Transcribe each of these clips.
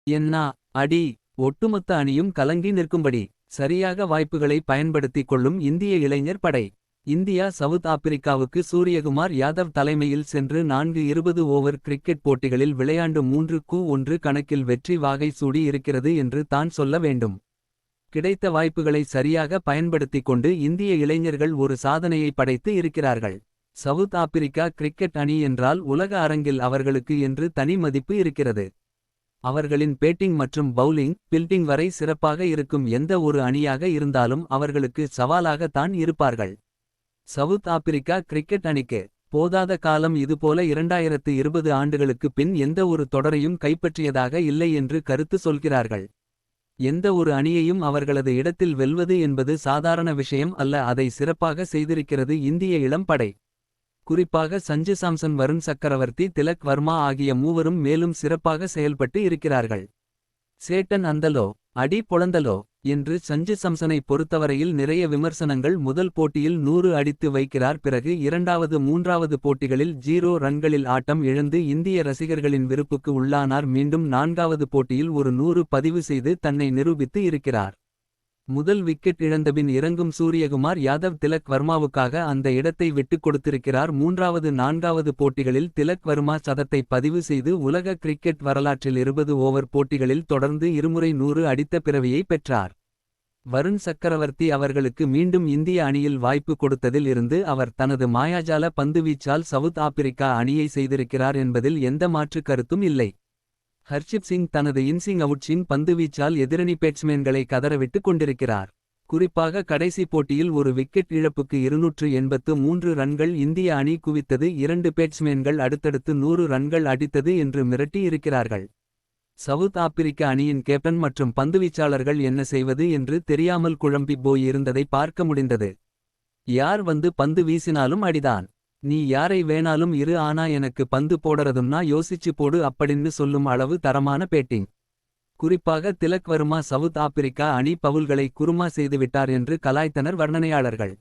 என்னா அடி. ஒட்டுமொத்த அணியும் கலங்கி நிற்கும்படி. சரியாக வாய்ப்புகளை பயன்படுத்திக் கொள்ளும் இந்திய இளைஞர் படை. இந்தியா சவுத் ஆப்பிரிக்காவுக்கு சூரியகுமார் யாதவ் தலைமையில் சென்று 4 ஓவர் கிரிக்கெட் போட்டிகளில் விளையாண்டு 3-1 கணக்கில் வெற்றி வாகை சூடி இருக்கிறது என்று தான் சொல்ல வேண்டும். கிடைத்த வாய்ப்புகளை சரியாக பயன்படுத்திக் கொண்டு இந்திய இளைஞர்கள் ஒரு சாதனையை படைத்து இருக்கிறார்கள். சவுத் ஆப்பிரிக்கா கிரிக்கெட் அணி என்றால் உலக அரங்கில் அவர்களுக்கு என்று தனி மதிப்பு இருக்கிறது. அவர்களின் பேட்டிங் மற்றும் பவுலிங் பில்டிங் வரை சிறப்பாக இருக்கும் எந்த ஒரு அணியாக இருந்தாலும் அவர்களுக்கு சவாலாக தான் இருப்பார்கள். சவுத் ஆப்பிரிக்கா கிரிக்கெட் அணிக்கு போதாத காலம் இதுபோல 2020 ஆண்டுகளுக்கு பின் எந்த ஒரு தொடரையும் கைப்பற்றியதாக இல்லை என்று கருத்து சொல்கிறார்கள். எந்த ஒரு அணியையும் அவர்களது இடத்தில் வெல்வது என்பது சாதாரண விஷயம் அல்ல. அதை சிறப்பாக செய்திருக்கிறது இந்திய இளம் படை. குறிப்பாக சஞ்சு சாம்சன் வருண் சக்கரவர்த்தி திலக் வர்மா ஆகிய மூவரும் மேலும் சிறப்பாக செயல்பட்டு இருக்கிறார்கள். சேட்டன் அந்தலோ அடி பொளந்தலோ என்று சஞ்சு சாம்சனை பொறுத்தவரையில் நிறைய விமர்சனங்கள். முதல் போட்டியில் 100 அடித்து வைக்கிறார். பிறகு இரண்டாவது மூன்றாவது போட்டிகளில் 0 ரன்களில் ஆட்டம் இழந்து இந்திய ரசிகர்களின் விருப்புக்கு உள்ளானார். மீண்டும் 4வது போட்டியில் ஒரு 100 பதிவு செய்து தன்னை நிரூபித்து இருக்கிறார். முதல் விக்கெட் இழந்தபின் இறங்கும் சூரியகுமார் யாதவ் திலக் வர்மாவுக்காக அந்த இடத்தை விட்டுக் கொடுத்திருக்கிறார். 3வது 4வது போட்டிகளில் திலக் வர்மா சதத்தை பதிவு செய்து உலக கிரிக்கெட் வரலாற்றில் 20 ஓவர் போட்டிகளில் தொடர்ந்து இருமுறை 100 அடித்த பிறவியை பெற்றார். வருண் சக்கரவர்த்தி அவர்களுக்கு மீண்டும் இந்திய அணியில் வாய்ப்பு கொடுத்ததில் இருந்து அவர் தனது மாயாஜால பந்துவீச்சால் சவுத் ஆப்பிரிக்கா அணியை செய்திருக்கிறார் என்பதில் எந்த மாற்று கருத்தும் இல்லை. ஹர்ஷிப் சிங் தனது இன்சிங் அவுட்ஸின் பந்துவீச்சால் எதிரணி பேட்ஸ்மேன்களை கதறவிட்டு கொண்டிருக்கிறார். குறிப்பாக கடைசி போட்டியில் ஒரு விக்கெட் இழப்புக்கு 283 ரன்கள் இந்திய அணி குவித்தது. 2 பேட்ஸ்மேன்கள் அடுத்தடுத்து 100 ரன்கள் அடித்தது என்று மிரட்டி இருக்கிறார்கள். சவுத் ஆப்பிரிக்க அணியின் கேப்டன் மற்றும் பந்துவீச்சாளர்கள் என்ன செய்வது என்று தெரியாமல் குழம்பி போய் இருந்ததை பார்க்க முடிந்தது. யார் வந்து பந்து வீசினாலும் அடிதான். நீ யாரை வேணாலும் இரு, ஆனா எனக்கு பந்து போடறதும்னா யோசிச்சு போடு அப்படின்னு சொல்லும் அளவு தரமான பேட்டிங். குறிப்பாக திலக் வர்மா சவுத் ஆப்பிரிக்கா அணி பவுல்களை குருமா செய்துவிட்டார் என்று கலாய்த்தனர் வர்ணனையாளர்கள்.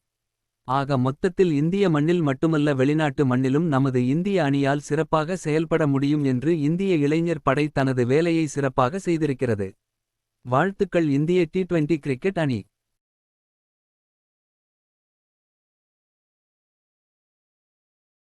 ஆக மொத்தத்தில் இந்திய மண்ணில் மட்டுமல்ல வெளிநாட்டு மண்ணிலும் நமது இந்திய அணியால் சிறப்பாக செயல்பட முடியும் என்று இந்திய இளைஞர் படை தனது வேலையை சிறப்பாக செய்திருக்கிறது. வாழ்த்துக்கள் இந்திய டி20 கிரிக்கெட் அணி.